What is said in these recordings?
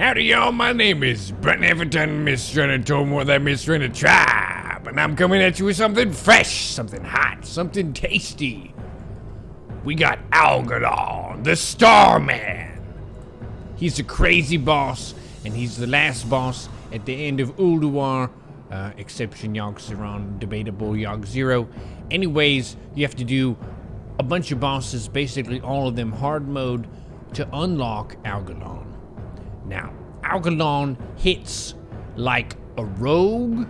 Howdy y'all, my name is Brunt. Every time Miss Renner told me that Miss Renner tribe, and I'm coming at you with something fresh, something hot, something tasty. We got Algalon, the Starman. He's a crazy boss, and he's the last boss at the end of Ulduar, exception Yogg Saron, debatable Yogg Zero. Anyways, you have to do a bunch of bosses, basically all of them hard mode, to unlock Algalon. Now, Algalon hits like a rogue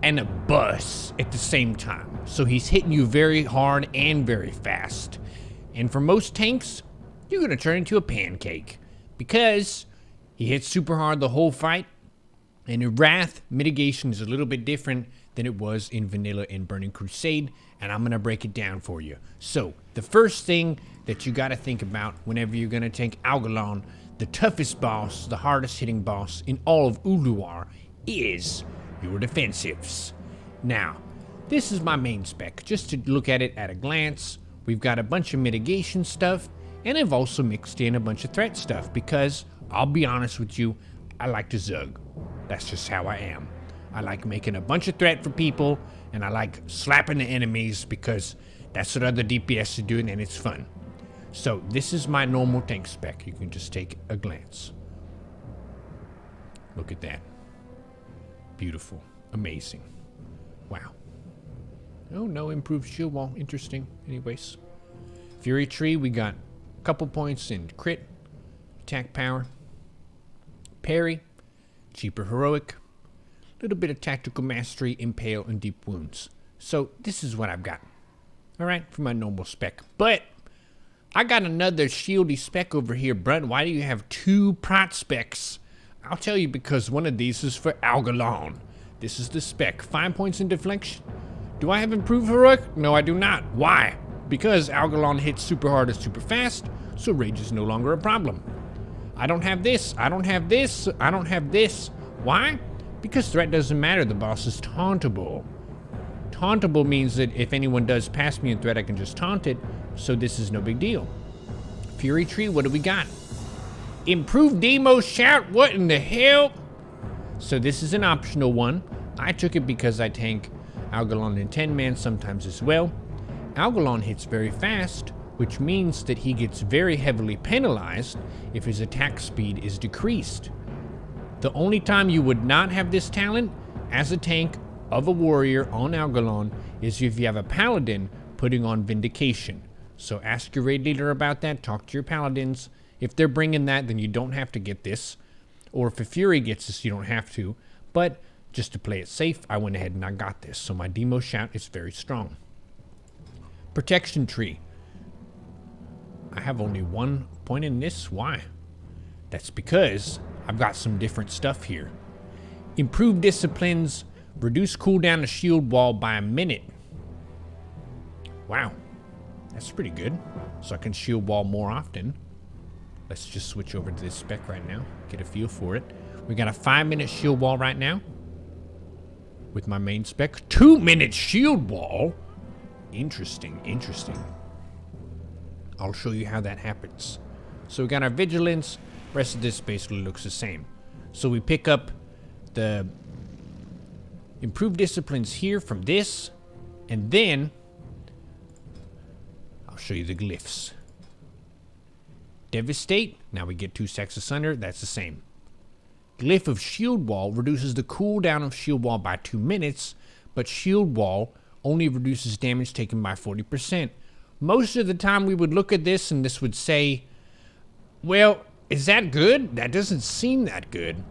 and a bus at the same time. So he's hitting you very hard and very fast. And for most tanks, you're gonna turn into a pancake because he hits super hard the whole fight. And in Wrath, mitigation is a little bit different than it was in Vanilla and Burning Crusade, and I'm gonna break it down for you. So, the first thing that you gotta think about whenever you're gonna tank Algalon, the toughest boss, the hardest hitting boss in all of Ulduar, is your defensives. Now, this is my main spec. Just to look at it at a glance, we've got a bunch of mitigation stuff, and I've also mixed in a bunch of threat stuff because, I'll be honest with you, I like to zug. That's just how I am. I like making a bunch of threat for people, and I like slapping the enemies because that's what other DPS are doing and it's fun. So this is my normal tank spec. You can just take a glance. Look at that. Beautiful. Amazing. Wow. Oh, no improved shield wall. Interesting. Anyways. Fury Tree, we got a couple points in crit, attack power, parry, cheaper heroic, little bit of tactical mastery, impale, and deep wounds. So this is what I've got. Alright, for my normal spec. But I got another shieldy spec over here, Brunt. Why do you have two prot specs? I'll tell you, because one of these is for Algalon. This is the spec. 5 points in deflection. Do I have improved heroic? No, I do not. Why? Because Algalon hits super hard and super fast, so rage is no longer a problem. I don't have this. I don't have this. I don't have this. Why? Because threat doesn't matter. The boss is tauntable. Tauntable means that if anyone does pass me in threat, I can just taunt it, so this is no big deal. Fury Tree, what do we got? Improved Demo Shout, what in the hell? So this is an optional one. I took it because I tank Algalon in 10-man sometimes as well. Algalon hits very fast, which means that he gets very heavily penalized if his attack speed is decreased. The only time you would not have this talent as a tank of a warrior on Algalon is if you have a paladin putting on Vindication. So ask your raid leader about that, talk to your paladins. If they're bringing that, then you don't have to get this. Or if a Fury gets this, you don't have to. But just to play it safe, I went ahead and I got this. So my Demo Shout is very strong. Protection Tree. I have only 1 point in this. Why? That's because I've got some different stuff here. Improved disciplines, reduce cooldown of shield wall by a minute. Wow, that's pretty good. So I can shield wall more often. Let's just switch over to this spec right now, get a feel for it. We got a 5-minute shield wall right now with my main spec. 2-minute shield wall? Interesting, interesting. I'll show you how that happens. So we got our vigilance. Rest of this basically looks the same. So we pick up the improved disciplines here from this, and then I'll show you the glyphs. Devastate. Now we get 2 stacks asunder. That's the same. Glyph of Shield Wall reduces the cooldown of Shield Wall by 2 minutes, but Shield Wall only reduces damage taken by 40%. Most of the time we would look at this and this would say, well, is that good? That doesn't seem that good.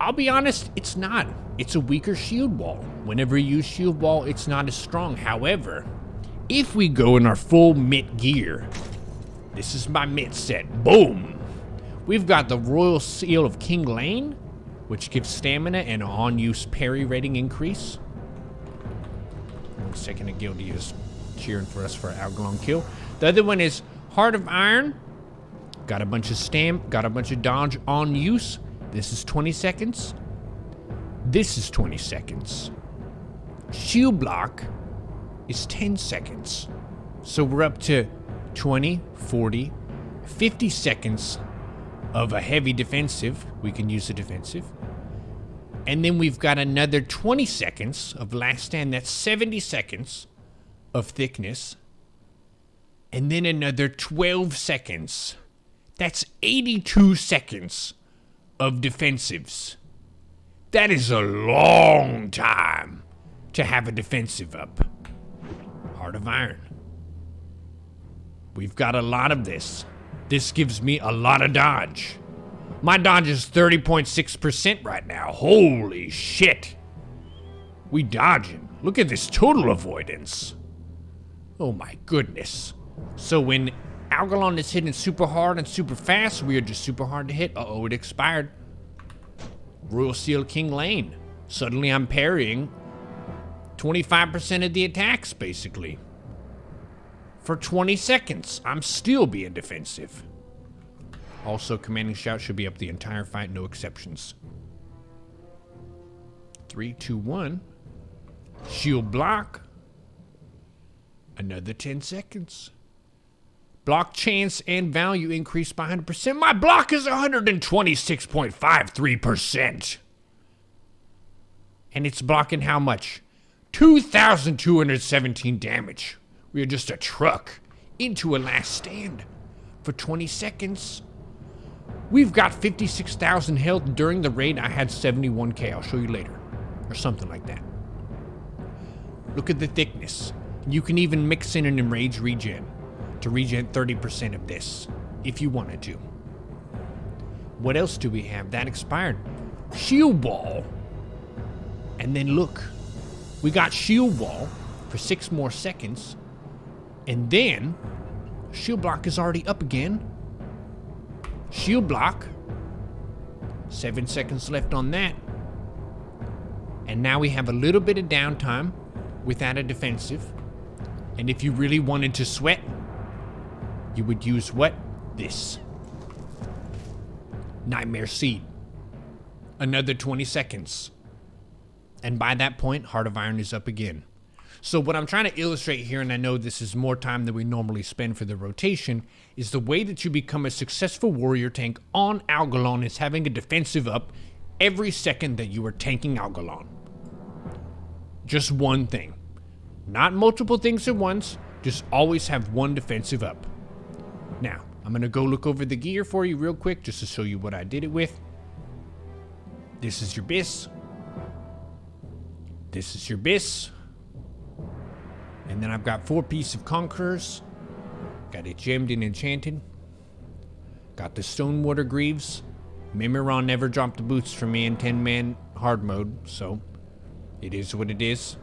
I'll be honest, it's not. It's a weaker shield wall. Whenever you use shield wall, it's not as strong. However, if we go in our full mitt gear, this is my mitt set, boom. We've got the Royal Seal of King Lane, which gives stamina and on-use parry rating increase. 1 second, a guilty is cheering for us for an Algalon kill. The other one is Heart of Iron. Got a bunch of stam, got a bunch of dodge on use. This is 20 seconds. This is 20 seconds. Shield block is 10 seconds. So we're up to 20, 40, 50 seconds of a heavy defensive. We can use a defensive. And then we've got another 20 seconds of last stand. That's 70 seconds of thickness. And then another 12 seconds. That's 82 seconds of defensives. That is a long time to have a defensive up. Heart of Iron. We've got a lot of this. This gives me a lot of dodge. My dodge is 30.6% right now. Holy shit. We dodging. Look at this total avoidance. Oh my goodness. So when Algalon is hitting super hard and super fast, we are just super hard to hit. Uh-oh, it expired. Royal Seal King Lane. Suddenly I'm parrying 25% of the attacks, basically. For 20 seconds, I'm still being defensive. Also, Commanding Shout should be up the entire fight, no exceptions. 3, 2, 1. Shield block. Another 10 seconds. Block chance and value increased by 100%. My block is 126.53%. And it's blocking how much? 2,217 damage. We are just a truck into a last stand for 20 seconds. We've got 56,000 health. During the raid, I had 71k. I'll show you later. Or something like that. Look at the thickness. You can even mix in an enraged regen to regen 30% of this, if you wanted to. What else do we have? That expired. Shield Wall. And then look. We got Shield Wall for 6 more seconds. And then, Shield Block is already up again. Shield block. 7 seconds left on that. And now we have a little bit of downtime without a defensive. And if you really wanted to sweat, you would use what? This. Nightmare Seed. Another 20 seconds. And by that point, Heart of Iron is up again. So what I'm trying to illustrate here, and I know this is more time than we normally spend for the rotation, is the way that you become a successful warrior tank on Algalon is having a defensive up every second that you are tanking Algalon. Just one thing. Not multiple things at once, just always have one defensive up. Now, I'm gonna go look over the gear for you real quick just to show you what I did it with. This is your bis. This is your bis. And then I've got 4 pieces of Conquerors. Got it gemmed and enchanted. Got the Stonewater Greaves. Mimiron never dropped the boots for me in 10-man hard mode, so it is what it is.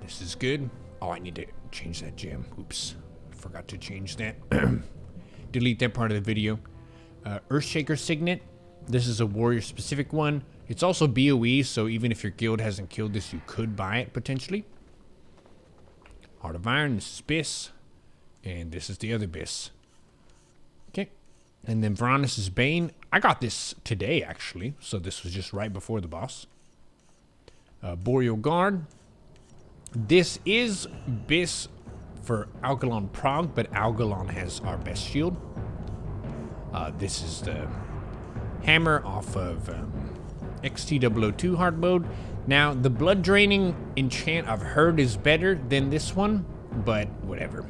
This is good. Oh, I need to change that gem. Oops. Forgot to change that. Delete that part of the video. Earthshaker Signet. This is a warrior-specific one. It's also BOE, so even if your guild hasn't killed this, you could buy it, potentially. Heart of Iron, this is Bis. And this is the other Bis. Okay. And then Varanus' Bane. I got this today, actually. So this was just right before the boss. Boreal Guard. This is Bis for Algalon Prog, but Algalon has our best shield. This is the hammer off of XT002 hard mode. Now, the blood draining enchant I've heard is better than this one, but whatever.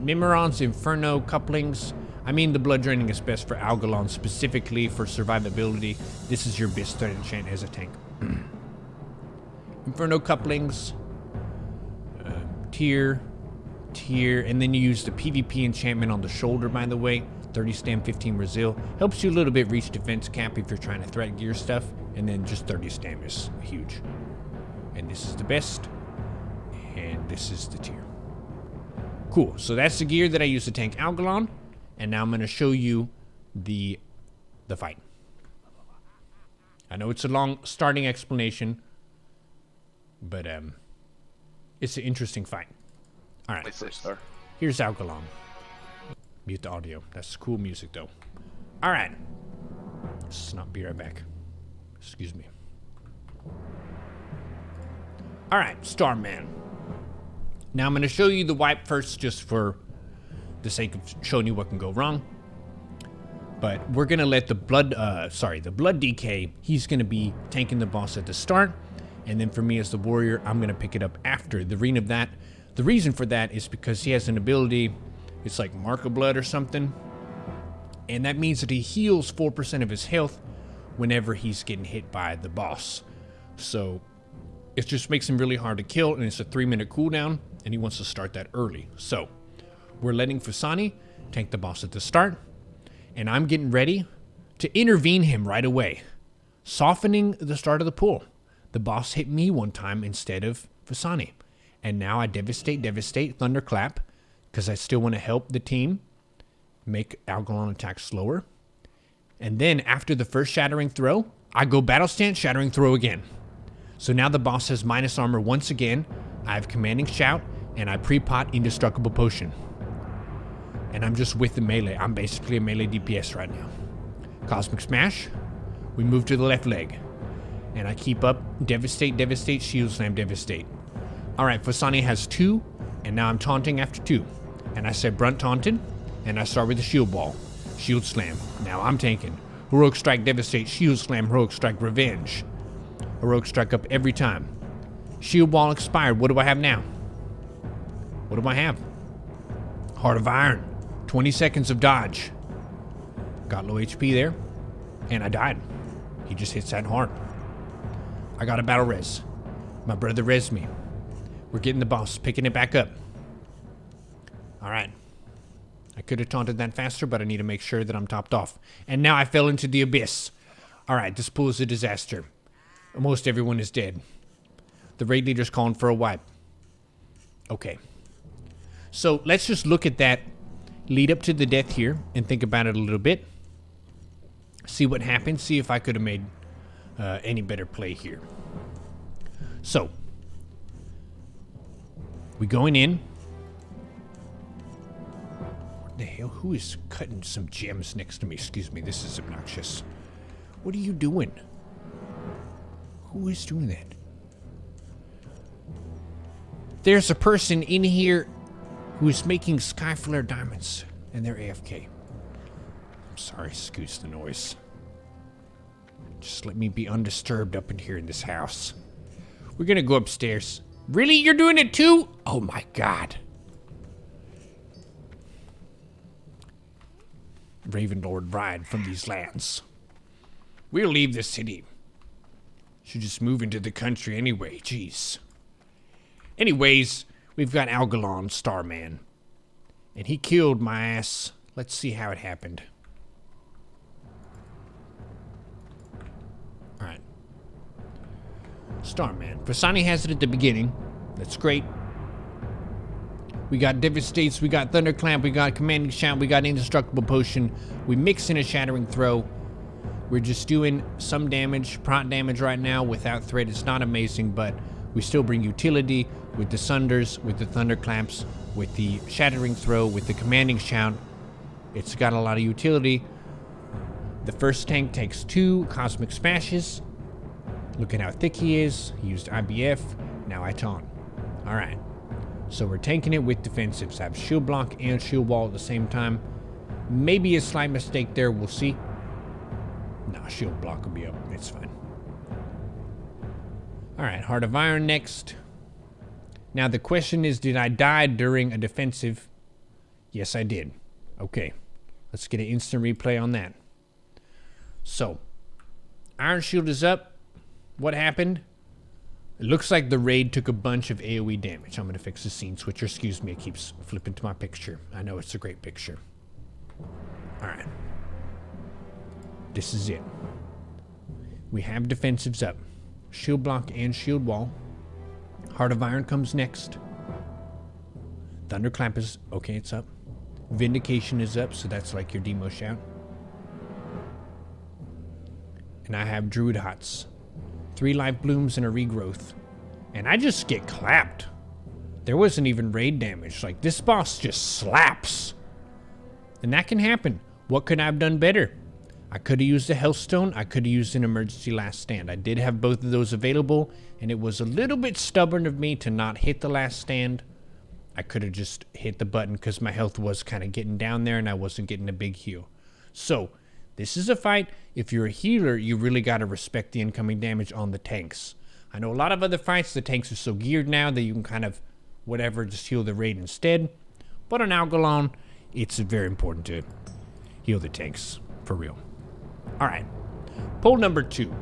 Mimiron's Inferno couplings. I mean, the blood draining is best for Algalon, specifically for survivability. This is your best threat enchant as a tank. Inferno couplings. Tier, and then you use the PvP enchantment on the shoulder, by the way. 30 stam, 15 resil. Helps you a little bit reach defense cap if you're trying to threat gear stuff. And then just 30 stam is huge. And this is the best. And this is the tier. Cool, so that's the gear that I use to tank Algalon. And now I'm going to show you the fight. I know it's a long starting explanation, but it's an interesting fight. All right, here's Algalon. Mute the audio. That's cool music, though. All right. Snot, be right back. Excuse me. All right, Starman. Now I'm going to show you the wipe first, just for the sake of showing you what can go wrong. But we're going to let the blood DK, he's going to be tanking the boss at the start. And then for me as the warrior, I'm going to pick it up after. The reason for that is because he has an ability, it's like Mark of Blood or something. And that means that he heals 4% of his health whenever he's getting hit by the boss. So it just makes him really hard to kill, and it's a 3-minute cooldown, and he wants to start that early. So we're letting Fasani tank the boss at the start, and I'm getting ready to intervene him right away, softening the start of the pull. The boss hit me one time instead of Fasani, and now I devastate, thunderclap, because I still want to help the team make Algalon attack slower. And then after the first shattering throw, I go battle stance, shattering throw again. So now the boss has minus armor once again. I have commanding shout, and I pre-pot indestructible potion. And I'm just with the melee. I'm basically a melee DPS right now. Cosmic smash. We move to the left leg. And I keep up devastate, shield slam, devastate. Alright, Fasani has 2, and now I'm taunting after 2. And I said Brunt taunted, and I start with the shield ball. Shield slam. Now I'm tanking. Heroic strike, devastate, shield slam, heroic strike, revenge. Heroic strike up every time. Shield wall expired. What do I have now? What do I have? Heart of Iron. 20 seconds of dodge. Got low HP there. And I died. He just hits that hard. I got a battle res. My brother res me. We're getting the boss. Picking it back up. Alright. I could have taunted that faster, but I need to make sure that I'm topped off. And now I fell into the abyss. Alright, this pool is a disaster. Almost everyone is dead. The raid leader's calling for a wipe. Okay. So let's just look at that lead up to the death here and think about it a little bit. See what happened. See if I could have made any better play here. So. We going in. What the hell? Who is cutting some gems next to me? Excuse me. This is obnoxious. What are you doing? Who is doing that? There's a person in here who is making Skyflare diamonds, and they're AFK. I'm sorry, excuse the noise. Just let me be undisturbed up in here in this house. We're gonna go upstairs. Really? You're doing it too? Oh my god. Ravenlord ride from these lands. We'll leave the city. Should just move into the country anyway, jeez. Anyways, we've got Algalon, Starman. And he killed my ass. Let's see how it happened. Alright. Starman. Fasani has it at the beginning. That's great. We got Devastates, we got Thunderclamp, we got Commanding Shout, we got Indestructible Potion. We mix in a Shattering Throw. We're just doing some damage, prot damage right now without threat. It's not amazing, but we still bring utility with the Sunders, with the Thunderclamps, with the Shattering Throw, with the Commanding Shout. It's got a lot of utility. The first tank takes 2 Cosmic Smashes. Look at how thick he is. He used IBF. Now I taunt. Alright. So we're tanking it with defensives. I have Shield Block and Shield Wall at the same time. Maybe a slight mistake there. We'll see. No, Shield Block will be up. It's fine. Alright, Heart of Iron next. Now the question is, did I die during a defensive? Yes, I did. Okay. Let's get an instant replay on that. So, Iron Shield is up. What happened? It looks like the raid took a bunch of AoE damage. I'm going to fix the scene switcher. Excuse me, it keeps flipping to my picture. I know it's a great picture. Alright. This is it. We have defensives up. Shield Block and Shield Wall. Heart of Iron comes next. Thunderclap is... okay, it's up. Vindication is up, so that's like your demo shout. And I have Druid Hots. 3 Life Blooms and a Regrowth. And I just get clapped. There wasn't even raid damage. Like, this boss just slaps. And that can happen. What could I have done better? I could have used a Healthstone. I could have used an Emergency Last Stand. I did have both of those available, and it was a little bit stubborn of me to not hit the Last Stand. I could have just hit the button because my health was kind of getting down there and I wasn't getting a big heal. So, This is a fight. If you're a healer, you really got to respect the incoming damage on the tanks. I know a lot of other fights, the tanks are so geared now that you can kind of, whatever, just heal the raid instead. But on Algalon, it's very important to heal the tanks, for real. Alright, pull number 2.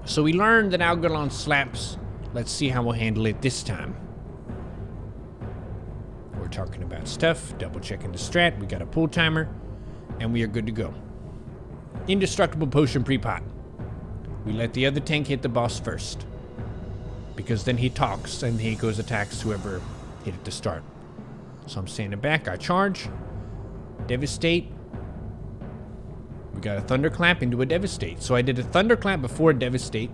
So we learned that Algalon slaps. Let's see how we'll handle it this time. We're talking about stuff, double checking the strat, we got a pull timer, and we are good to go. Indestructible potion pre-pot. We let the other tank hit the boss first, because then he talks and he goes attacks whoever hit it to start. So I'm standing back, I charge, devastate. We got a thunderclap into a devastate. So I did a thunderclap before a devastate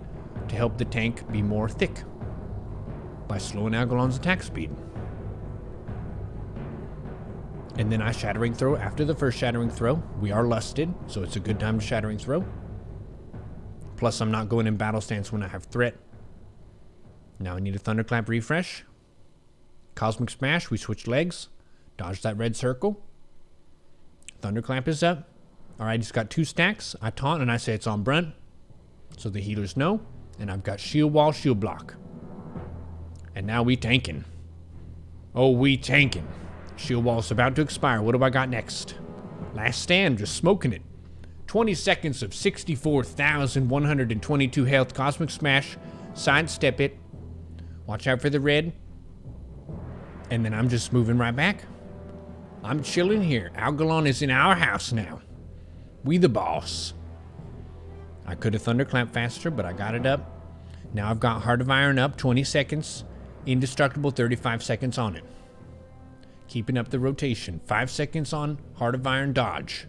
to help the tank be more thick by slowing Algalon's attack speed. And then I shattering throw after the first shattering throw. We are lusted, so it's a good time to shattering throw. Plus I'm not going in battle stance when I have threat. Now I need a thunderclap refresh. Cosmic smash, we switch legs. Dodge that red circle. Thunderclap is up. Alright, he's got 2 stacks. I taunt and I say it's on Brunt, so the healers know. And I've got shield wall, shield block. And now we tanking. Oh, we tanking. Shield wall's about to expire. What do I got next? Last stand, just smoking it. 20 seconds of 64,122 health. Cosmic smash. Sidestep it. Watch out for the red. And then I'm just moving right back. I'm chilling here. Algalon is in our house now. We the boss. I could have thunderclapped faster, but I got it up. Now I've got Heart of Iron up, 20 seconds. Indestructible, 35 seconds on it. Keeping up the rotation. 5 seconds on Heart of Iron dodge.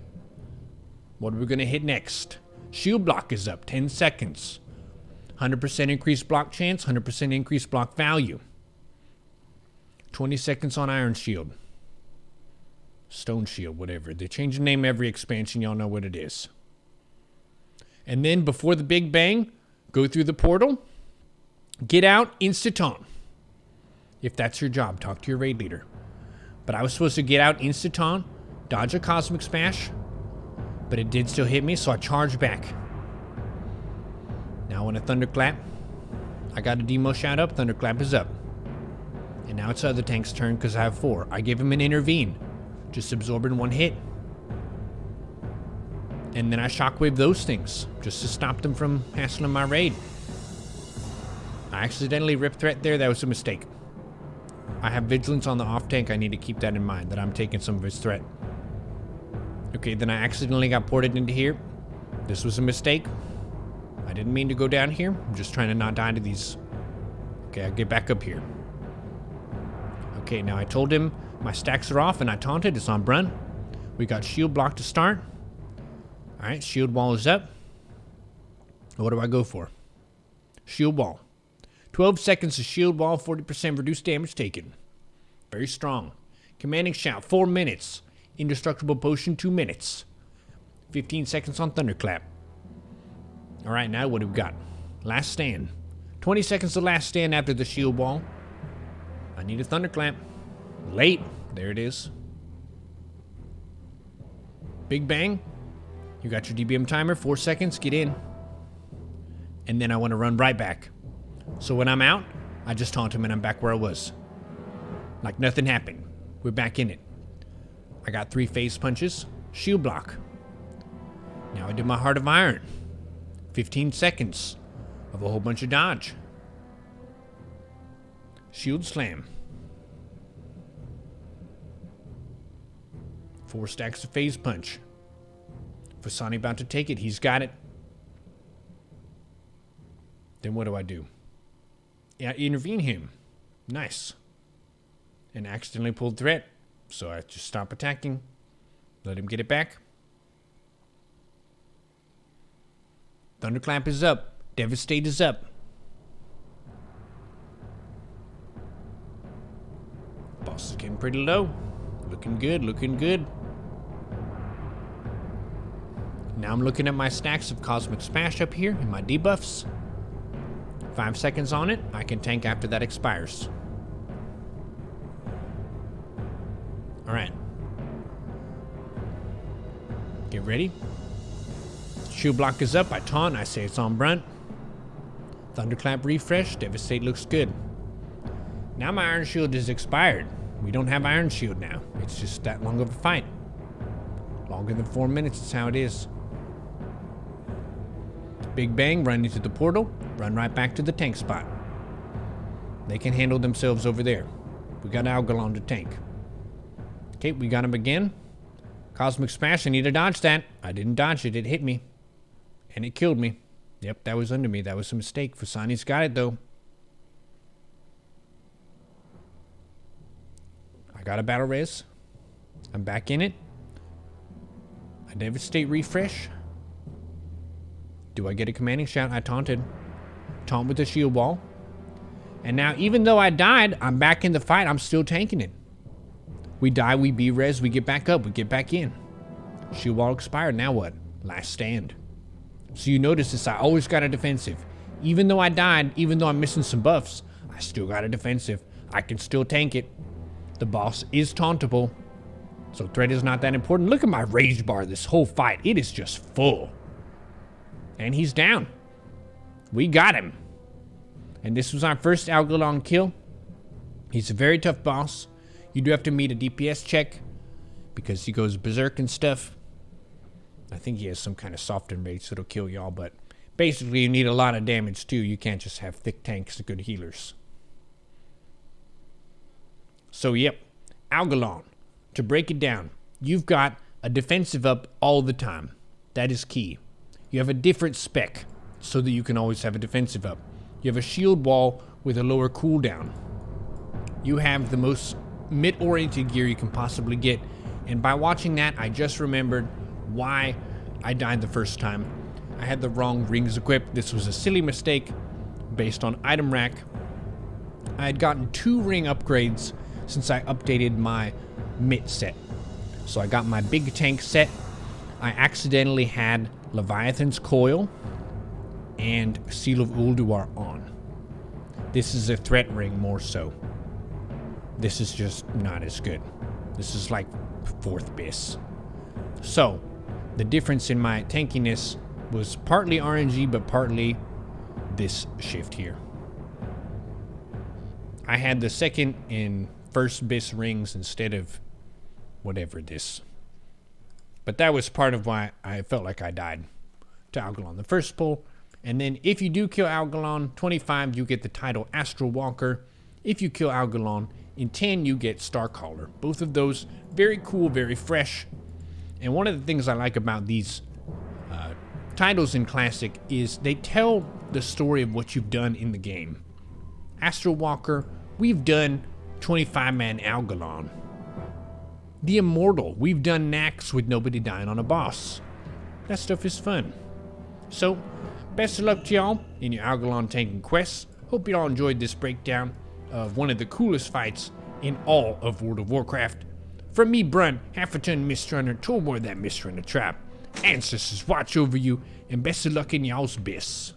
What are we going to hit next? Shield block is up, 10 seconds. 100% increased block chance, 100% increased block value. 20 seconds on Iron Shield. Stone Shield, whatever. They change the name every expansion. Y'all know what it is. And then before the big bang, go through the portal. Get out, insta-taunt. If that's your job, talk to your raid leader. But I was supposed to get out, insta-taunt, dodge a Cosmic Smash. But it did still hit me, so I charged back. Now I want a Thunderclap. I got a Demo Shout up, Thunderclap is up. And now it's the other tank's turn because I have 4. I give him an Intervene. Just absorb in 1 hit. And then I shockwave those things just to stop them from hassling my raid. I accidentally ripped threat there. That was a mistake. I have vigilance on the off tank. I need to keep that in mind, that I'm taking some of his threat. Okay, then I accidentally got ported into here. This was a mistake. I didn't mean to go down here. I'm just trying to not die to these. Okay, I'll get back up here. Okay, now I told him my stacks are off and I taunted. It's on Brunt. We got shield block to start. Alright, shield wall is up. What do I go for? Shield wall. 12 seconds of shield wall, 40% reduced damage taken. Very strong. Commanding shout, 4 minutes. Indestructible potion, 2 minutes. 15 seconds on thunderclap. Alright, now what do we got? Last stand. 20 seconds to last stand after the shield wall. I need a thunderclap. Late. There it is. Big bang. You got your DBM timer. 4 seconds. Get in. And then I want to run right back. So when I'm out, I just taunt him and I'm back where I was. Like nothing happened. We're back in it. I got 3 phase punches. Shield block. Now I did my Heart of Iron. 15 seconds of a whole bunch of dodge. Shield slam. 4 stacks of phase punch. Fasani about to take it. He's got it. Then what do? Yeah, intervene him. Nice. And accidentally pulled threat. So I just stop attacking. Let him get it back. Thunderclap is up. Devastate is up. Boss is getting pretty low. Looking good, looking good. Now I'm looking at my stacks of Cosmic Smash up here and my debuffs. 5 seconds on it. I can tank after that expires. Alright. Get ready. Shield block is up. I taunt. I say it's on Brunt. Thunderclap refresh. Devastate looks good. Now my Iron Shield is expired. We don't have Iron Shield now. It's just that long of a fight. Longer than 4 minutes is how it is. Big bang, run into the portal, run right back to the tank spot. They can handle themselves over there. We got Algalon to tank. Okay, we got him again. Cosmic Smash, I need to dodge that. I didn't dodge it, it hit me. And it killed me. Yep, that was under me. That was a mistake. Fasani's got it though. I got a battle res. I'm back in it. I devastate refresh. Do I get a commanding shout? I taunted. Taunt with the shield wall. And now, even though I died, I'm back in the fight. I'm still tanking it. We die, we B-res, we get back up, we get back in. Shield wall expired, now what? Last stand. So you notice this, I always got a defensive. Even though I died, even though I'm missing some buffs, I still got a defensive. I can still tank it. The boss is tauntable. So threat is not that important. Look at my rage bar this whole fight. It is just full. And he's down. We got him. And this was our first Algalon kill. He's a very tough boss. You do have to meet a DPS check because he goes berserk and stuff. I think he has some kind of soften rate, so it'll kill y'all, but basically you need a lot of damage too. You can't just have thick tanks and good healers. So yep, Algalon. To break it down, you've got a defensive up all the time. That is key. You have a different spec so that you can always have a defensive up. You have a shield wall with a lower cooldown. You have the most mid-oriented gear you can possibly get. And by watching that, I just remembered why I died the first time. I had the wrong rings equipped. This was a silly mistake based on item rack. I had gotten 2 ring upgrades since I updated my mitt set. So I got my big tank set. I accidentally had Leviathan's Coil and Seal of Ulduar on. This is a threat ring more so. This is just not as good. This is like 4th bis. So, the difference in my tankiness was partly RNG, but partly this shift here. I had the 2nd and 1st bis rings instead of whatever this. But that was part of why I felt like I died to Algalon the first pull. And then if you do kill Algalon, 25, you get the title Astral Walker. If you kill Algalon, in 10, you get Starcaller. Both of those, very cool, very fresh. And one of the things I like about these titles in Classic is they tell the story of what you've done in the game. Astral Walker, we've done 25-man Algalon. The Immortal, we've done Nax with nobody dying on a boss. That stuff is fun. So, best of luck to y'all in your Algalon tanking quests. Hope y'all enjoyed this breakdown of one of the coolest fights in all of World of Warcraft. From me, Brunt, half a ton Mistrunner, toward that Mistrunner trap. Ancestors watch over you, and best of luck in y'all's bis.